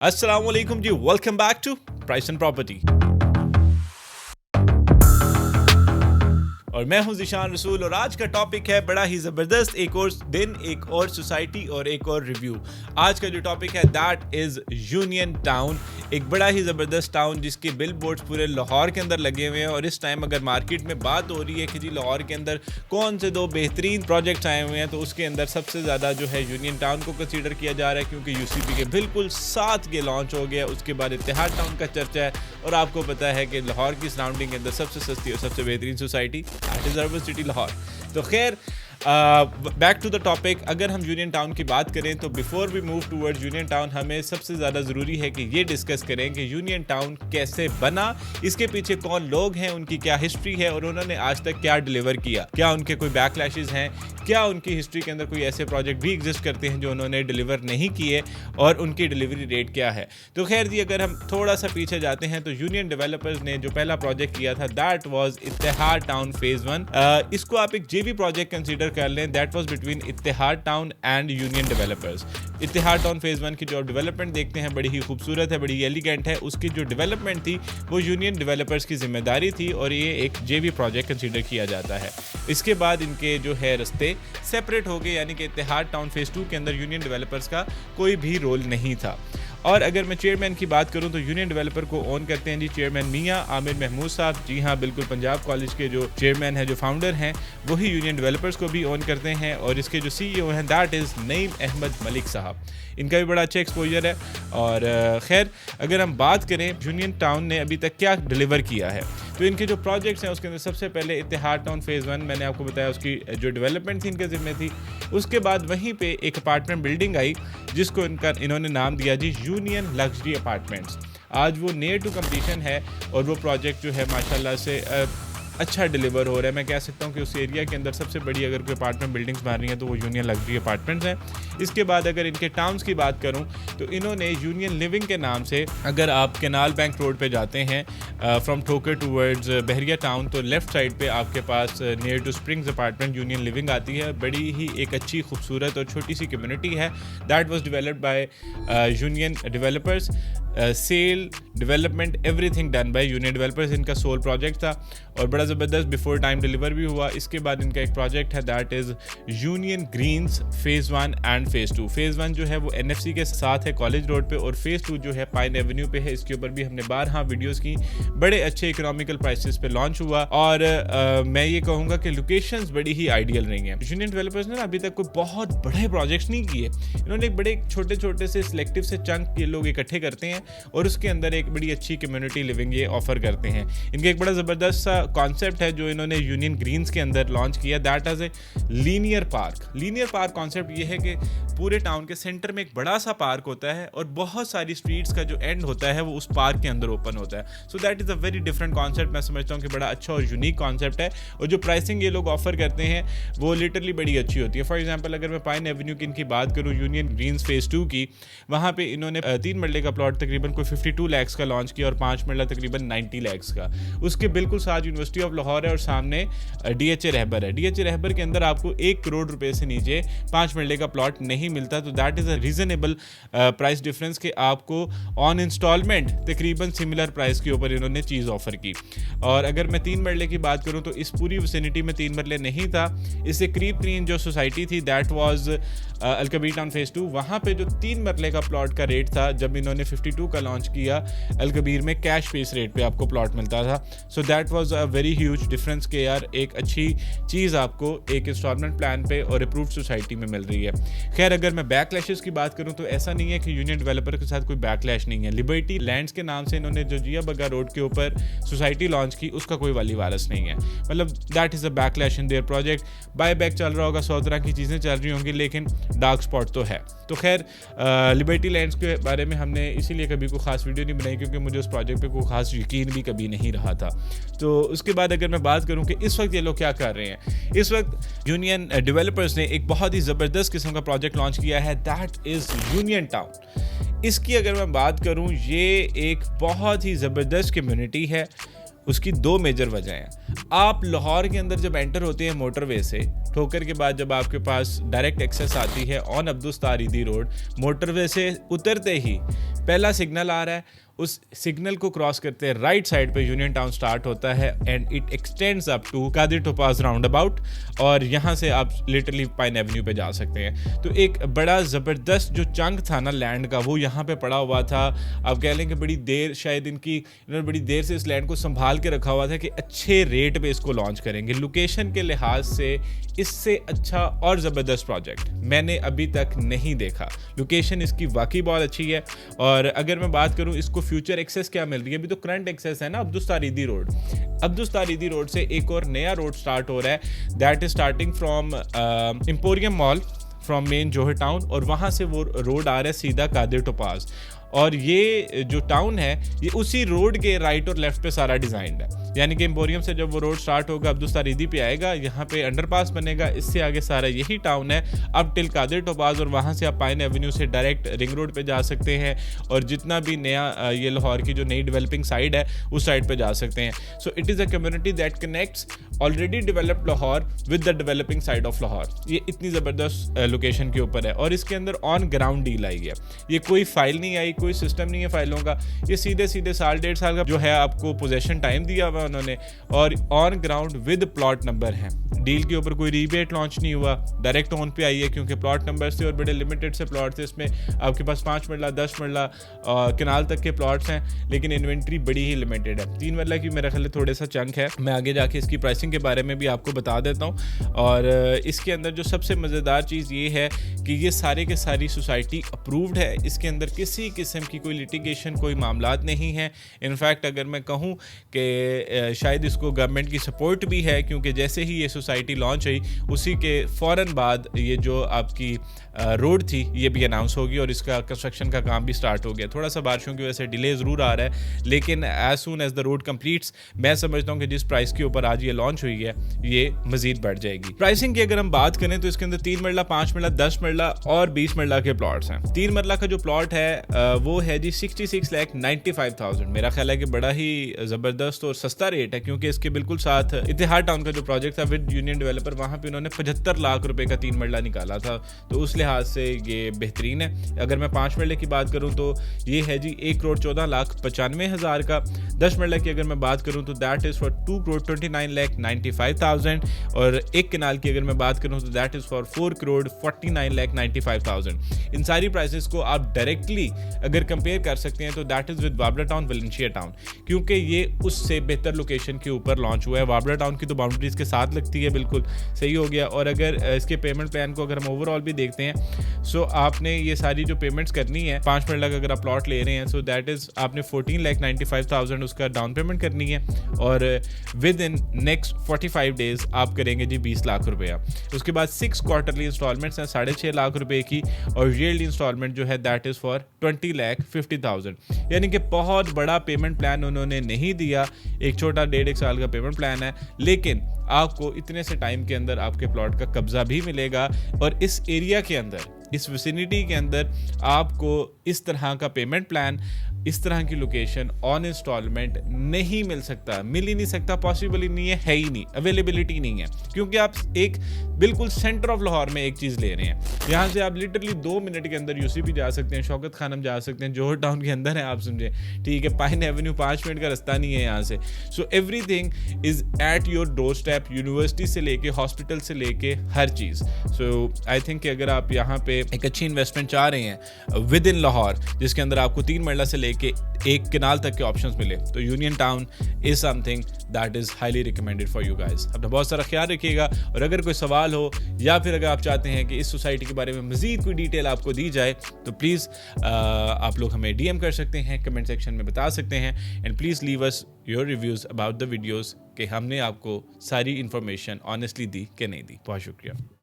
अस्सलाम वालेकुम जी, welcome back to price and property. और मैं हूं ज़ीशान रसूल और आज का टॉपिक है बड़ा ही ज़बरदस्त, एक और दिन, एक और सोसाइटी और एक और रिव्यू। आज का जो टॉपिक है दैट इज़ यूनियन टाउन, एक बड़ा ही ज़बरदस्त टाउन जिसके बिल बोर्ड्स पूरे लाहौर के अंदर लगे हुए हैं। और इस टाइम अगर मार्केट में बात हो रही है कि जी लाहौर के अंदर कौन से दो बेहतरीन प्रोजेक्ट्स आए हुए हैं, तो उसके अंदर सबसे ज़्यादा जो है यूनियन टाउन को कंसीडर किया जा रहा है, क्योंकि यूसीपी के बिल्कुल साथ ये लॉन्च हो गया। उसके बाद इत्तेहाद टाउन का चर्चा है और आपको पता है कि लाहौर की सराउंडिंग के अंदर सबसे सस्ती और सबसे बेहतरीन सोसाइटी अर्बन सिटी लाहौर। तो खैर बैक टू द टॉपिक, अगर हम यूनियन टाउन की बात करें तो before we move towards Union Town हमें सबसे ज़्यादा ज़रूरी है कि ये डिस्कस करें कि यूनियन टाउन कैसे बना, इसके पीछे कौन लोग हैं, उनकी क्या हिस्ट्री है और उन्होंने आज तक क्या डिलीवर किया, क्या उनके कोई बैकलैशेस हैं, क्या उनकी हिस्ट्री के अंदर कोई ऐसे प्रोजेक्ट भी एग्जिस्ट करते हैं जो उन्होंने डिलीवर नहीं किए और उनकी डिलीवरी रेट क्या है। तो खैर जी, अगर हम थोड़ा सा पीछे जाते हैं तो यूनियन डेवलपर्स ने जो पहला प्रोजेक्ट किया था that was Ittehad town phase 1। इसको आप एक जेवी प्रोजेक्ट कंसीडर कर लें। That was between Ittehad town and union developers. Ittehad town phase 1 की जो डेवलपमेंट देखते हैं बड़ी ही खूबसूरत है, बड़ी एलिगेंट है। उसकी जो डेवलपमेंट थी वो यूनियन डेवलपर्स की जिम्मेदारी थी और ये एक जेवी प्रोजेक्ट कंसीडर किया जाता है। इसके बाद इनके जो है रास्ते सेपरेट हो गए, यानी कि इत्तेहाद टाउन फेज 2 के अंदर यूनियन डेवलपर्स का कोई भी रोल नहीं था। और अगर मैं चेयरमैन की बात करूं तो यूनियन डेवलपर को ओन करते हैं जी चेयरमैन मियां आमिर महमूद साहब। जी हाँ, बिल्कुल, पंजाब कॉलेज के जो चेयरमैन है, जो फाउंडर हैं, वही यूनियन डेवलपर्स को भी ओन करते हैं। और इसके जो सीईओ हैं दैट इज़ नईम अहमद मलिक साहब। इनका भी बड़ा अच्छा एक्सपोजर है। और खैर, अगर हम बात करें यूनियन टाउन ने अभी तक क्या डिलीवर किया है, तो इनके जो प्रोजेक्ट्स हैं उसके अंदर सबसे पहले इत्तेहाद टाउन फेज़ 1 मैंने आपको बताया, उसकी जो डेवलपमेंट थी इनके ज़िम्मे थी। उसके बाद वहीं पे एक अपार्टमेंट बिल्डिंग आई जिसको इन्होंने नाम दिया जी यूनियन लग्जरी अपार्टमेंट्स। आज वो नियर टू कंप्लीशन है और वो प्रोजेक्ट जो है माशाल्लाह से अच्छा डिलीवर हो रहा है। मैं कह सकता हूँ कि उस एरिया के अंदर सबसे बड़ी अगर कोई अपार्टमेंट बिल्डिंग्स बन रही हैं तो वो यूनियन लग्जरी अपार्टमेंट्स हैं। इसके बाद अगर इनके टाउन्स की बात करूँ तो इन्होंने यूनियन लिविंग के नाम से, अगर आप कैनाल बैंक रोड पे जाते हैं from Thokar towards Bahria town, तो लेफ़्ट साइड पे आपके पास near to springs apartment union living आती है। बड़ी ही एक अच्छी खूबसूरत और छोटी सी कम्युनिटी है। That was developed by union developers. Sale, development, everything done by union developers. इनका सोल प्रोजेक्ट था और बड़ा ज़बरदस्त बिफोर टाइम डिलीवर भी हुआ। इसके बाद इनका एक प्रोजेक्ट है that is Union Greens phase 1 and phase 2। Phase 1 जो है वो NFC के साथ है कॉलेज रोड पे, और फेज़ 2 जो है पाइन एवेन्यू पे है। इसके ऊपर भी हमने 12 वीडियोज़ की, बड़े अच्छे इकोनॉमिकल प्राइसेस पे लॉन्च हुआ। और मैं ये कहूँगा कि लोकेशंस बड़ी ही आइडियल रही हैं। यूनियन डेवलपर्स ने अभी तक कोई बहुत बड़े प्रोजेक्ट्स नहीं किए। इन्होंने एक बड़े छोटे छोटे से सिलेक्टिव से चंक ये लोग इकट्ठे करते हैं और उसके अंदर एक बड़ी अच्छी कम्युनिटी लिविंग ये ऑफर करते हैं। इनका एक बड़ा ज़बरदस्त सा कॉन्सेप्ट है जो इन्होंने यूनियन ग्रीन्स के अंदर लॉन्च किया, that is a linear park. Linear park concept ये है कि पूरे टाउन के सेंटर में एक बड़ा सा पार्क होता है और बहुत सारी स्ट्रीट्स का जो एंड होता है वो उस पार्क के अंदर ओपन होता है। So that is a very different concept. मैं समझता हूँ कि बड़ा अच्छा और यूनिक कॉन्सेप्ट है और जो प्राइसिंग ये लोग ऑफर करते हैं वो लिटरली बड़ी अच्छी होती है। फॉर एग्जाम्पल, अगर मैं पाइन एवेन्यू की इनकी बात करूँ, यूनियन ग्रीन्स फेज़ 2 की, वहाँ पे इन्होंने 3 मरले का प्लॉट तकरीबन कोई 52 लाख का लॉन्च किया और 5 मरला तकरीबन 90 लाख का। उसके बिल्कुल साथ यूनिवर्सिटी ऑफ लाहौर है और सामने DHA रहबर है। DHA रहबर के अंदर आपको 1 करोड़ रुपए से नीचे 5 मरले का प्लॉट नहीं मिलता। तो that is a reasonable price difference कि आपको ऑन इंस्टॉलमेंट तकरीबन सिमिलर प्राइस के ऊपर इन्होंने चीज़ ऑफर की। और अगर मैं 3 मरले की बात करूँ तो इस पूरी विसिनिटी में 3 मरले नहीं था। इससे करीब तरीन जो सोसाइटी थी that was Al Kabir town phase 2। वहाँ पे जो 3 मरले का प्लॉट का रेट था जब इन्होंने 52 का लॉन्च किया, अलकबीर में कैश बेस रेट पे आपको प्लॉट मिलता था। So that was a very huge difference के यार एक अच्छी चीज़ आपको एक इंस्टॉलमेंट प्लान पे और अप्रूव्ड सोसाइटी में मिल रही है। खैर, अगर मैं बैकलैशेस की बात करूं तो ऐसा नहीं है कि यूनियन डेवलपर के साथ कोई बैकलैश नहीं है। लिबर्टी लैंड्स के नाम से इन्होंने जो जिया बग्गा रोड के ऊपर सोसाइटी लॉन्च की उसका कोई वाली वारस नहीं है। मतलब that is a backlash in their project. Buy back चल रहा होगा, 100 तरह की चीज़ें चल रही होंगी, लेकिन डार्क स्पॉट तो है। तो खैर, लिबर्टी लैंड्स के बारे में हमने इसीलिए कभी कोई खास वीडियो नहीं बनाई क्योंकि मुझे उस प्रोजेक्ट पे कोई खास यकीन भी कभी नहीं रहा था। तो उसके बाद अगर मैं बात करूं कि इस वक्त ये लोग क्या कर रहे हैं, इस वक्त यूनियन डेवलपर्स ने एक बहुत ही ज़बरदस्त किस्म का प्रोजेक्ट लॉन्च किया है दैट इज़ यूनियन टाउन। इसकी अगर मैं बात करूं, ये एक बहुत ही ज़बरदस्त कम्युनिटी है। उसकी 2 मेजर वजह हैं। आप लाहौर के अंदर जब एंटर होते हैं मोटरवे से, ठोकर के बाद जब आपके पास डायरेक्ट एक्सेस आती है ऑन अब्दुस्तार ईदी रोड, मोटरवे से उतरते ही पहला सिग्नल आ रहा है, उस सिग्नल को क्रॉस करते हैं राइट साइड पे यूनियन टाउन स्टार्ट होता है and it extends up to Kadir topaz roundabout, और यहाँ से आप लिटरली पाइन एवेन्यू पे जा सकते हैं। तो एक बड़ा ज़बरदस्त जो चंक था ना लैंड का, वो यहाँ पे पड़ा हुआ था। आप कह लें कि बड़ी देर, शायद इन्होंने बड़ी देर से इस लैंड को संभाल के रखा हुआ था कि अच्छे रेट पे इसको लॉन्च करेंगे। लोकेशन के लिहाज से इससे अच्छा और ज़बरदस्त प्रोजेक्ट मैंने अभी तक नहीं देखा। लोकेशन इसकी वाकई बहुत अच्छी है, और अगर मैं बात करूँ इसको फ्यूचर एक्सेस क्या मिल रही है, अभी तो करंट एक्सेस है ना अब्दुस्तार ईदी रोड। अब्दुस्तार ईदी रोड से एक और नया रोड स्टार्ट हो रहा है, that is starting from emporium mall from main Johar town, और वहाँ से वो रोड आ रहा है सीधा कादिर टोपाज। और ये जो टाउन है ये उसी रोड के राइट और लेफ्ट पे सारा डिज़ाइंड है, यानी कि एम्पोरियम से जब वो रोड स्टार्ट होगा अब्दुस्तार ईदी पे आएगा, यहाँ पे अंडरपास बनेगा, इससे आगे सारा यही टाउन है अब टिल कादिर टोपाज, और वहाँ से आप पाइन एवेन्यू से डायरेक्ट रिंग रोड पे जा सकते हैं, और जितना भी नया ये लाहौर की जो नई डेवलपिंग साइड है उस साइड पे जा सकते हैं। So it is a community that connects already developed Lahore with the developing side of Lahore. ये इतनी ज़बरदस्त लोकेशन के ऊपर है, और इसके अंदर ऑन ग्राउंड डील आई है। ये कोई फाइल नहीं आई, कोई सिस्टम नहीं है फाइलों का, ये सीधे सीधे साल 1.5 साल का जो है आपको पोजेशन टाइम दिया हुआ उन्होंने, और on ground with plot number है। डील के ऊपर कोई रीबेट लॉन्च नहीं हुआ, डायरेक्ट ऑन पे आई है, क्योंकि प्लॉट नंबर से और बड़े लिमिटेड से प्लॉट थे। इसमें आपके पास 5 मरला 10 मरला किनाल तक के प्लॉट्स हैं, लेकिन इन्वेंट्री बड़ी ही लिमिटेड है। 3 मरला की मेरा ख्याल थोड़ा सा चंक है। मैं आगे जाके इसकी प्राइसिंग के बारे में भी आपको बता देता हूँ। और इसके अंदर जो सबसे मज़ेदार चीज़ ये है कि ये सारे के सारी सोसाइटी अप्रूव्ड है, इसके अंदर किसी किस्म की कोई लिटिगेशन, कोई मामलात नहीं है। इनफैक्ट अगर मैं कहूँ कि शायद इसको गवर्नमेंट की सपोर्ट भी है, क्योंकि जैसे ही ये सोसाइटी लॉन्च हुई उसी के फ़ौरन बाद ये जो आपकी रोड थी ये भी अनाउंस होगी, और इसका कंस्ट्रक्शन का काम भी स्टार्ट हो गया। थोड़ा सा बारिशों की वजह से डिले ज़रूर आ रहा है, लेकिन as soon as the road completes, मैं समझता हूँ कि जिस प्राइस के ऊपर आज ये लॉन्च हुई है ये मज़ीद बढ़ जाएगी। प्राइसिंग की अगर हम बात करें तो इसके अंदर 3 मरला, 5 मरला, 10 मरला और 20 मरला के प्लॉट्स हैं। 3 मरला का जो प्लॉट है वो है जी 66,95,000। मेरा ख्याल है कि बड़ा ही ज़बरदस्त और सस्ता रेट है, क्योंकि इसके बिल्कुल साथ इतिहाद टाउन का जो प्रोजेक्ट था विद यूनियन डेवलपर, वहाँ पे उन्होंने 75 लाख रुपए का 3 मरला निकाला था, तो उस लिहाज से ये बेहतरीन है। अगर मैं 5 मरले की बात करूँ तो ये है जी 1,14,95,000 का। 10 मरले की अगर मैं बात करूँ तो दैट इज़ फॉर 2,29,95,000, और 1 कनाल की अगर मैं बात करूँ तो दैट इज़ फॉर 4,49,95,000। इन सारी प्राइसेस को आप डायरेक्टली अगर कंपेयर कर सकते हैं तो दैट इज़ विद वाबला टाउन, वलेंशिया टाउन, क्योंकि ये उससे बेहतर लोकेशन के ऊपर लॉन्च हुआ है। वाबला टाउन की तो बाउंड्रीज के साथ लगती है, बिल्कुल सही हो गया। और अगर इसके पेमेंट प्लान को अगर हम ओवरऑल भी देखते हैं, सो आपने ये सारी जो पेमेंट्स करनी है 5 मरला का अगर आप प्लॉट ले रहे हैं, सो दैट इज़ आपने 14,95,000 उसका डाउन पेमेंट करनी है, और विद इन नेक्स्ट 45 डेज आप करेंगे जी 20 लाख रुपया। उसके बाद 6 क्वार्टरली इंस्टॉलमेंट्स हैं 6.5 लाख रुपए की, और ईयरली इंस्टॉलमेंट जो है दैट इज़ फॉर 20,50,000। यानी कि बहुत बड़ा पेमेंट प्लान उन्होंने नहीं दिया, एक छोटा 1.5 साल का पेमेंट प्लान है, लेकिन आपको इतने से टाइम के अंदर आपके प्लॉट का कब्जा भी मिलेगा, और इस एरिया के अंदर, इस विसिनिटी के अंदर आपको इस तरह का पेमेंट प्लान, इस तरह की लोकेशन ऑन इंस्टॉलमेंट नहीं मिल सकता, मिल ही नहीं सकता, पॉसिबल ही नहीं है ही नहीं, अवेलेबिलिटी नहीं है, क्योंकि आप एक बिल्कुल सेंटर ऑफ लाहौर में एक चीज़ ले रहे हैं। यहाँ से आप लिटरली 2 मिनट के अंदर यूसीपी जा सकते हैं, शौकत खानम जा सकते हैं, जोहर टाउन के अंदर है, आप समझे, ठीक है। पाइन एवेन्यू 5 मिनट का रास्ता नहीं है यहाँ से। So everything is at your door step, university से लेके हॉस्पिटल से लेके हर चीज़। सो आई थिंक कि अगर आप यहाँ पे एक अच्छी इन्वेस्टमेंट चाह रहे हैं विद इन लाहौर, जिसके अंदर आपको 3 मरला से लेके 1 कनाल तक के ऑप्शंस मिले, तो union town is something that is highly recommended for you guys. अपना बहुत सारा ख्याल रखिएगा, और अगर कोई सवाल हो या फिर अगर आप चाहते हैं कि इस सोसाइटी के बारे में मजीद कोई डिटेल आपको दी जाए, तो प्लीज़ आप लोग हमें डीएम कर सकते हैं, कमेंट सेक्शन में बता सकते हैं, and please leave us your reviews about the videos कि हमने आपको सारी इन्फॉर्मेशन ऑनेस्टली दी कि नहीं दी। बहुत शुक्रिया।